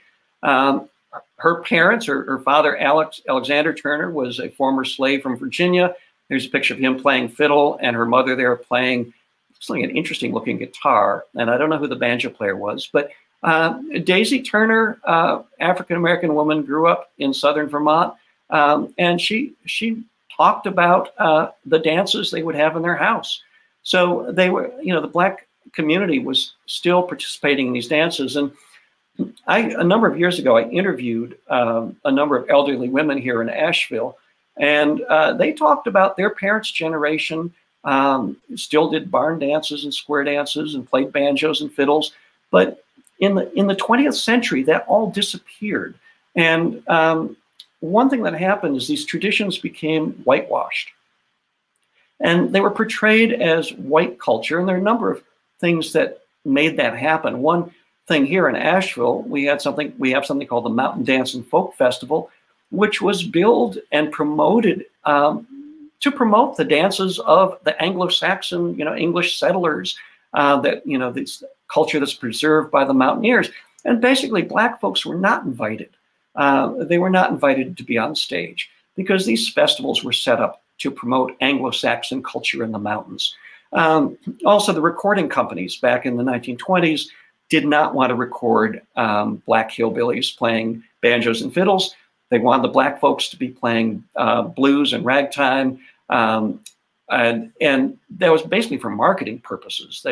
Speaker 3: Her parents, her father, Alexander Turner, was a former slave from Virginia. There's a picture of him playing fiddle, and her mother there playing something, an interesting looking guitar. And I don't know who the banjo player was, but Daisy Turner, African-American woman, grew up in southern Vermont, and she talked about the dances they would have in their house. So they were, you know, the Black community was still participating in these dances. And a number of years ago, I interviewed a number of elderly women here in Asheville, and they talked about their parents' generation still did barn dances and square dances and played banjos and fiddles. But in the 20th century, that all disappeared. And one thing that happened is these traditions became whitewashed. And they were portrayed as white culture. And there are a number of things that made that happen. One thing here in Asheville, we have something called the Mountain Dance and Folk Festival, which was billed and promoted to promote the dances of the Anglo-Saxon, you know, English settlers, that, you know, this culture that's preserved by the mountaineers. And basically, Black folks were not invited. They were not invited to be on stage because these festivals were set up to promote Anglo-Saxon culture in the mountains. Also, the recording companies back in the 1920s did not want to record Black hillbillies playing banjos and fiddles. They wanted the Black folks to be playing blues and ragtime. And that was basically for marketing purposes,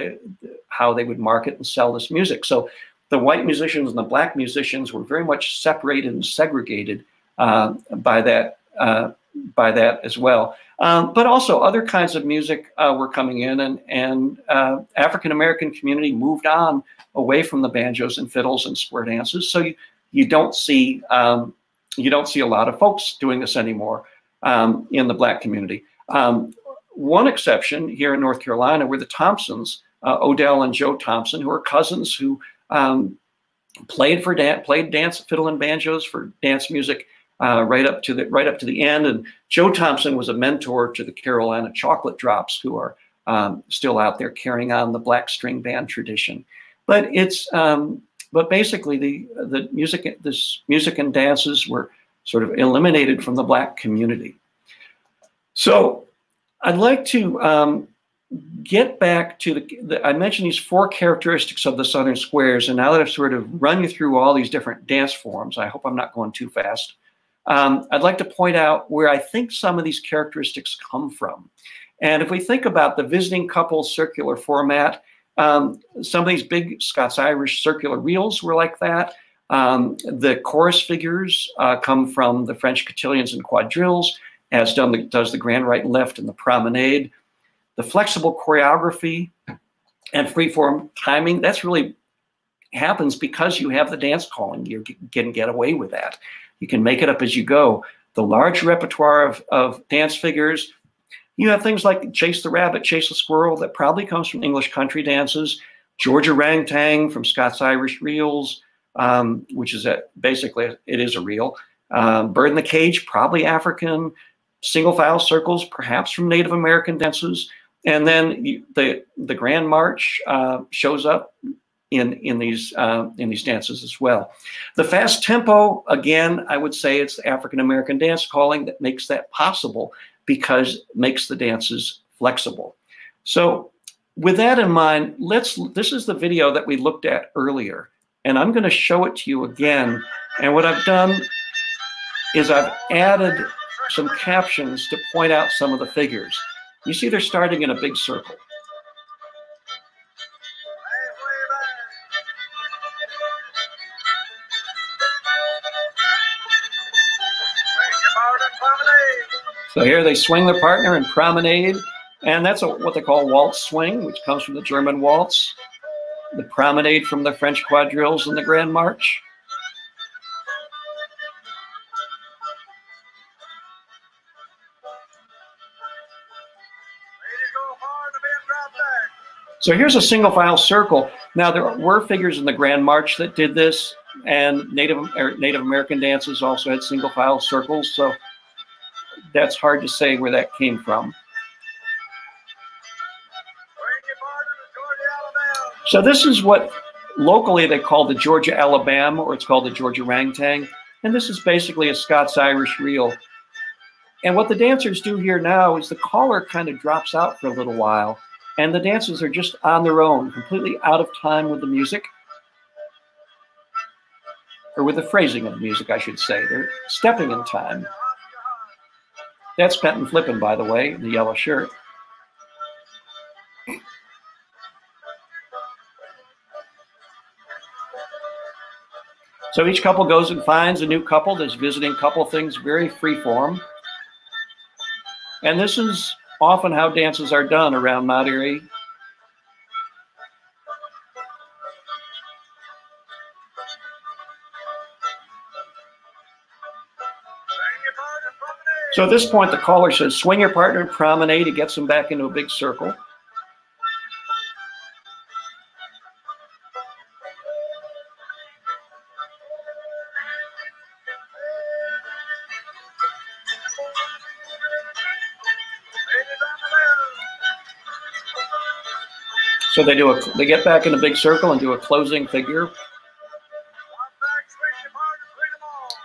Speaker 3: how they would market and sell this music. So the white musicians and the Black musicians were very much separated and segregated by that as well. But also other kinds of music were coming in, and African-American community moved on away from the banjos and fiddles and square dances. So you don't see a lot of folks doing this anymore in the Black community. One exception here in North Carolina were the Thompsons, Odell and Joe Thompson, who are cousins who played dance, fiddle and banjos for dance music right up to the end. And Joe Thompson was a mentor to the Carolina Chocolate Drops, who are still out there carrying on the Black string band tradition. But but basically the music and dances were sort of eliminated from the Black community. So I'd like to get back to I mentioned these four characteristics of the Southern squares, and now that I've sort of run you through all these different dance forms, I hope I'm not going too fast. I'd like to point out where I think some of these characteristics come from. And if we think about the visiting couple circular format, some of these big Scots-Irish circular reels were like that. The chorus figures come from the French cotillions and quadrilles, as does the grand right and left and the promenade. The flexible choreography and freeform timing, that's really happens because you have the dance calling. You can get away with that. You can make it up as you go. The large repertoire of dance figures. You have things like Chase the Rabbit, Chase the Squirrel, that probably comes from English country dances. Georgia Ragtang from Scots Irish reels, which is basically, it is a reel. Bird in the Cage, probably African. Single file circles, perhaps from Native American dances. And then the Grand March shows up in these dances as well. The fast tempo, again, I would say it's the African American dance calling that makes that possible, because it makes the dances flexible. So with that in mind, this is the video that we looked at earlier, and I'm going to show it to you again. And what I've done is I've added some captions to point out some of the figures. You see they're starting in a big circle. So here they swing their partner in Promenade, and that's what they call waltz swing, which comes from the German waltz. The Promenade from the French quadrilles and the Grand March. So here's a single file circle. Now there were figures in the Grand March that did this, and Native American dances also had single file circles. So that's hard to say where that came from. So this is what locally they call the Georgia Alabama, or it's called the Georgia Ragtang. And this is basically a Scots Irish reel. And what the dancers do here now is the caller kind of drops out for a little while, and the dancers are just on their own, completely out of time with the music, or with the phrasing of the music, I should say. They're stepping in time. That's Penton Flippin', by the way, in the yellow shirt. So each couple goes and finds a new couple. There's visiting couple things, very freeform. And this is often how dances are done around Mount Erie. So at this point, the caller says, swing your partner in Promenade. He gets them back into a big circle. So they get back in a big circle and do a closing figure.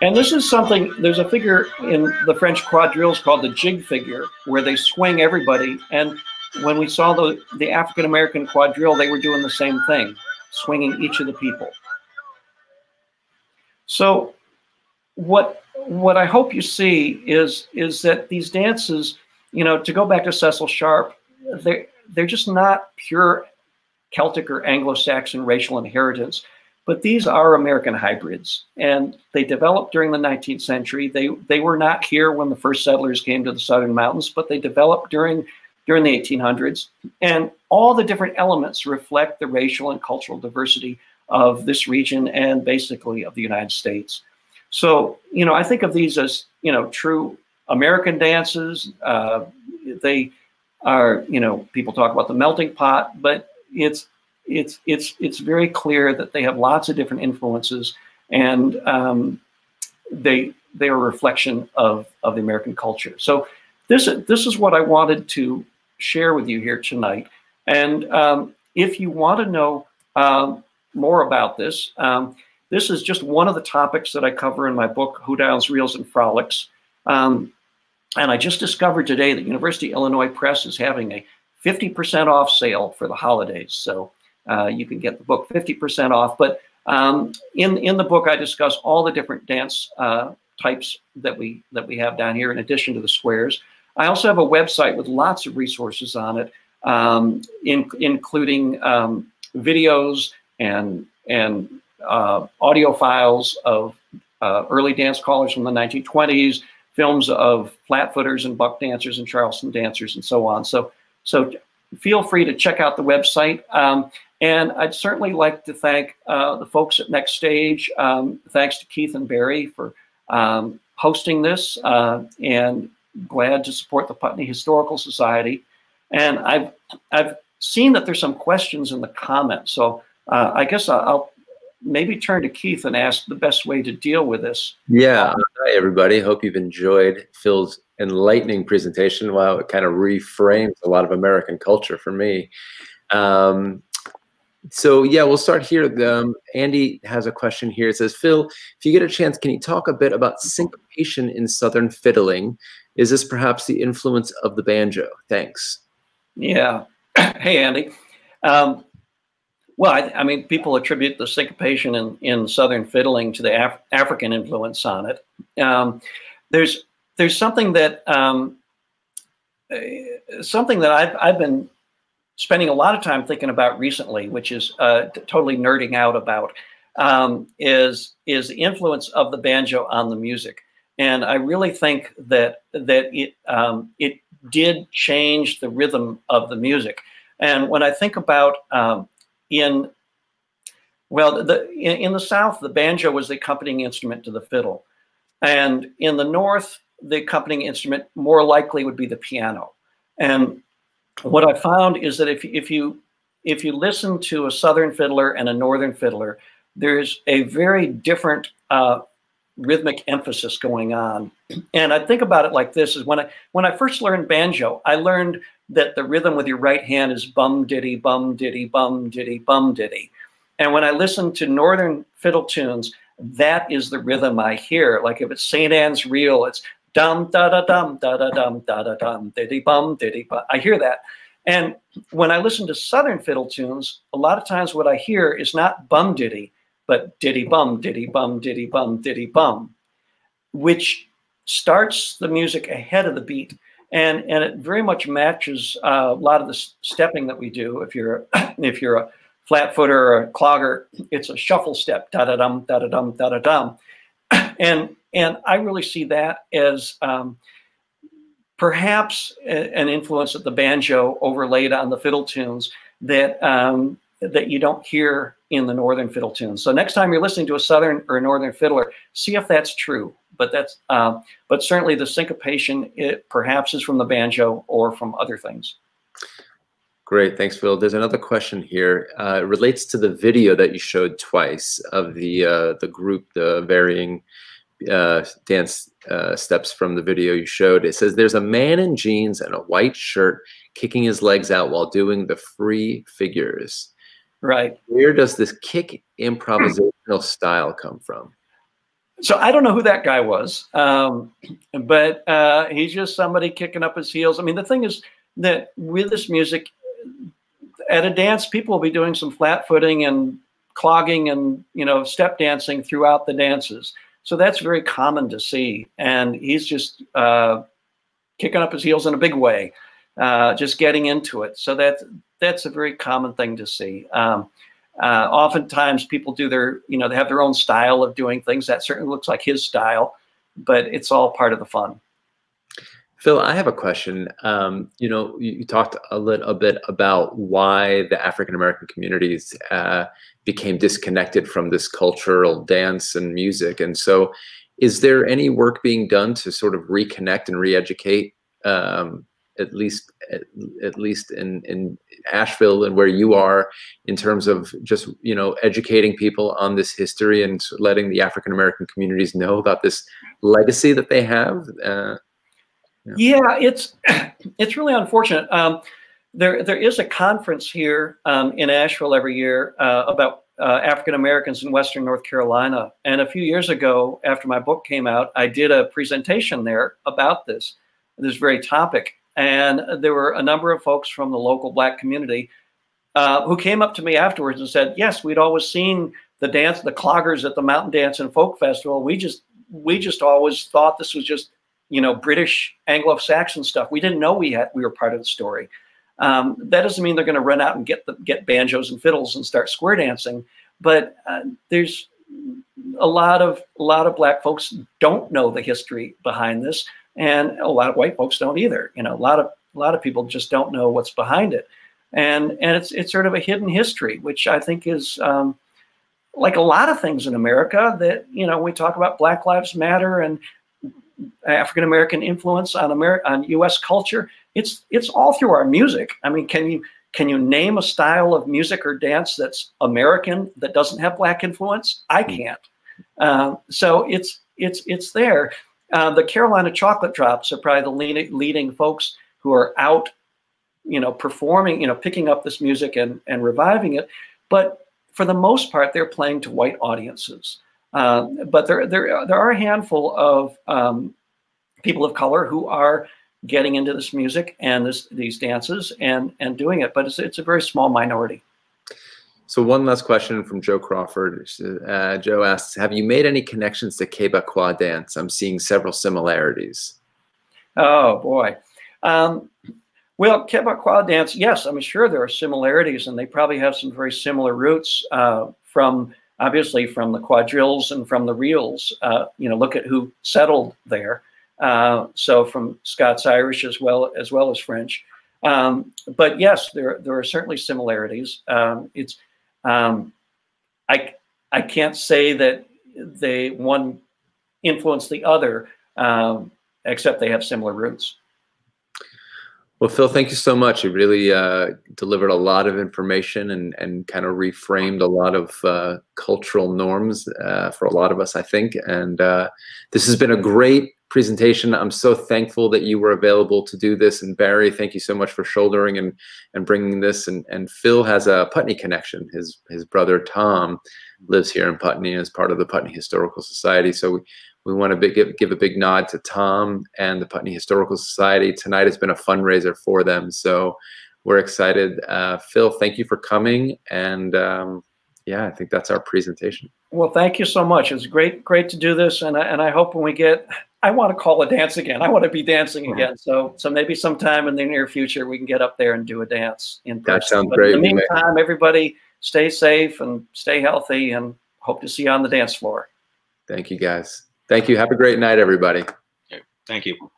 Speaker 3: And this is something, there's a figure in the French quadrilles called the jig figure, where they swing everybody. And when we saw the African-American quadrille, they were doing the same thing, swinging each of the people. So what I hope you see is that these dances, you know, to go back to Cecil Sharp, they're just not pure Celtic or Anglo-Saxon racial inheritance, but these are American hybrids, and they developed during the 19th century. They were not here when the first settlers came to the Southern Mountains, but they developed during the 1800s, and all the different elements reflect the racial and cultural diversity of this region and basically of the United States. So, you know, I think of these as, you know, true American dances. They are, you know, people talk about the melting pot, but it's very clear that they have lots of different influences, and they are a reflection of the American culture. So this is what I wanted to share with you here tonight. And if you want to know more about this, this is just one of the topics that I cover in my book, Hoedowns, Reels, and Frolics. And I just discovered today that University of Illinois Press is having a 50% off sale for the holidays. So you can get the book 50% off. But in the book, I discuss all the different dance types that we have down here, in addition to the squares. I also have a website with lots of resources on it, including videos and audio files of early dance callers from the 1920s, films of flatfooters and buck dancers and Charleston dancers and so on. So feel free to check out the website. And I'd certainly like to thank the folks at Next Stage. Thanks to Keith and Barry for hosting this, and glad to support the Putney Historical Society. And I've seen that there's some questions in the comments, so I guess I'll maybe turn to Keith and ask the best way to deal with this.
Speaker 1: Yeah, hi everybody. Hope you've enjoyed Phil's enlightening presentation. Wow, it kind of reframes a lot of American culture for me. So yeah, we'll start here. Andy has a question here. It says, Phil, if you get a chance, can you talk a bit about syncopation in Southern fiddling? Is this perhaps the influence of the banjo? Thanks.
Speaker 3: Yeah. Hey, Andy. Well, I mean, people attribute the syncopation in Southern fiddling to the African influence on it. There's something that I've been spending a lot of time thinking about recently, which is totally nerding out about, is the influence of the banjo on the music. And I really think that it did change the rhythm of the music. And when I think about in the South, the banjo was the accompanying instrument to the fiddle, and in the North, the accompanying instrument more likely would be the piano. And what I found is that if you listen to a Southern fiddler and a Northern fiddler, there's a very different rhythmic emphasis going on. And I think about it like this: is when I first learned banjo, I learned that the rhythm with your right hand is bum diddy bum diddy bum diddy bum diddy. And when I listen to Northern fiddle tunes, that is the rhythm I hear. Like if it's St. Anne's Reel, it's dum da da dum da da dum da da dum diddy bum diddy bum. I hear that. And when I listen to Southern fiddle tunes, a lot of times what I hear is not bum diddy, but diddy bum diddy bum diddy bum diddy bum, which starts the music ahead of the beat. And it very much matches a lot of the stepping that we do. If you're a flat footer or a clogger, it's a shuffle step, da da dum da da dum da da dum. And I really see that as perhaps an influence of the banjo overlaid on the fiddle tunes that that you don't hear in the Northern fiddle tunes. So next time you're listening to a Southern or a Northern fiddler, see if that's true. But that's but certainly the syncopation, it perhaps is from the banjo or from other things.
Speaker 1: Great, thanks, Phil. There's another question here. It relates to the video that you showed twice of the group, the varying dance steps from the video you showed. It says there's a man in jeans and a white shirt kicking his legs out while doing the free figures.
Speaker 3: Right.
Speaker 1: Where does this kick improvisational style come from?
Speaker 3: So I don't know who that guy was, but he's just somebody kicking up his heels. I mean, the thing is that with this music, at a dance, people will be doing some flat footing and clogging and, you know, step dancing throughout the dances. So that's very common to see. And he's just kicking up his heels in a big way, just getting into it. So that's a very common thing to see. Oftentimes people do their, you know, they have their own style of doing things. That certainly looks like his style, but it's all part of the fun.
Speaker 1: Phil, I have a question. You know, you talked a little bit about why the African-American communities became disconnected from this cultural dance and music. And so is there any work being done to sort of reconnect and re-educate, at least in Asheville and where you are, in terms of just, you know, educating people on this history and letting the African-American communities know about this legacy that they have?
Speaker 3: Yeah, it's really unfortunate. There is a conference here in Asheville every year about African Americans in Western North Carolina. And a few years ago, after my book came out, I did a presentation there about this very topic. And there were a number of folks from the local Black community who came up to me afterwards and said, yes, we'd always seen the cloggers at the Mountain Dance and Folk Festival. We just always thought this was just, you know, British Anglo-Saxon stuff. We didn't know we were part of the story. That doesn't mean they're going to run out and get banjos and fiddles and start square dancing. But there's a lot of Black folks don't know the history behind this, and a lot of white folks don't either. You know, a lot a lot of people just don't know what's behind it. And it's sort of a hidden history, which I think is like a lot of things in America that, we talk about Black Lives Matter and African-American influence on U.S. culture. It's all through our music. I mean, can you name a style of music or dance that's American that doesn't have Black influence? I can't. So it's there. The Carolina Chocolate Drops are probably the leading folks who are out, performing, picking up this music and reviving it. But for the most part, they're playing to white audiences. But there are a handful of people of color who are getting into this music and these dances and doing it. But it's a very small minority.
Speaker 1: So one last question from Joe Crawford. Joe asks, have you made any connections to Quebecois dance? I'm seeing several similarities. Oh,
Speaker 3: boy. Well, Quebecois dance, yes, I'm sure there are similarities, and they probably have some very similar roots obviously from the quadrilles and from the reels. Look at who settled there. So from Scots-Irish as well as French. But yes, there are certainly similarities. I can't say that one influenced the other, except they have similar roots.
Speaker 1: Well, Phil, thank you so much. You really delivered a lot of information and kind of reframed a lot of cultural norms for a lot of us, I think. And this has been a great presentation. I'm so thankful that you were available to do this. And Barry, thank you so much for shouldering and bringing this. And Phil has a Putney connection. His brother Tom lives here in Putney as part of the Putney Historical Society. So we want to give a big nod to Tom and the Putney Historical Society. Tonight has been a fundraiser for them, so we're excited. Phil, thank you for coming, and yeah, I think that's our presentation.
Speaker 3: Well, thank you so much. It's great to do this, and I hope when we get, I want to call a dance again. I want to be dancing again. So maybe sometime in the near future we can get up there and do a dance in person.
Speaker 1: That sounds great.
Speaker 3: In the meantime, everybody stay safe and stay healthy, and hope to see you on the dance floor.
Speaker 1: Thank you, guys. Thank you. Have a great night, everybody.
Speaker 2: Thank you.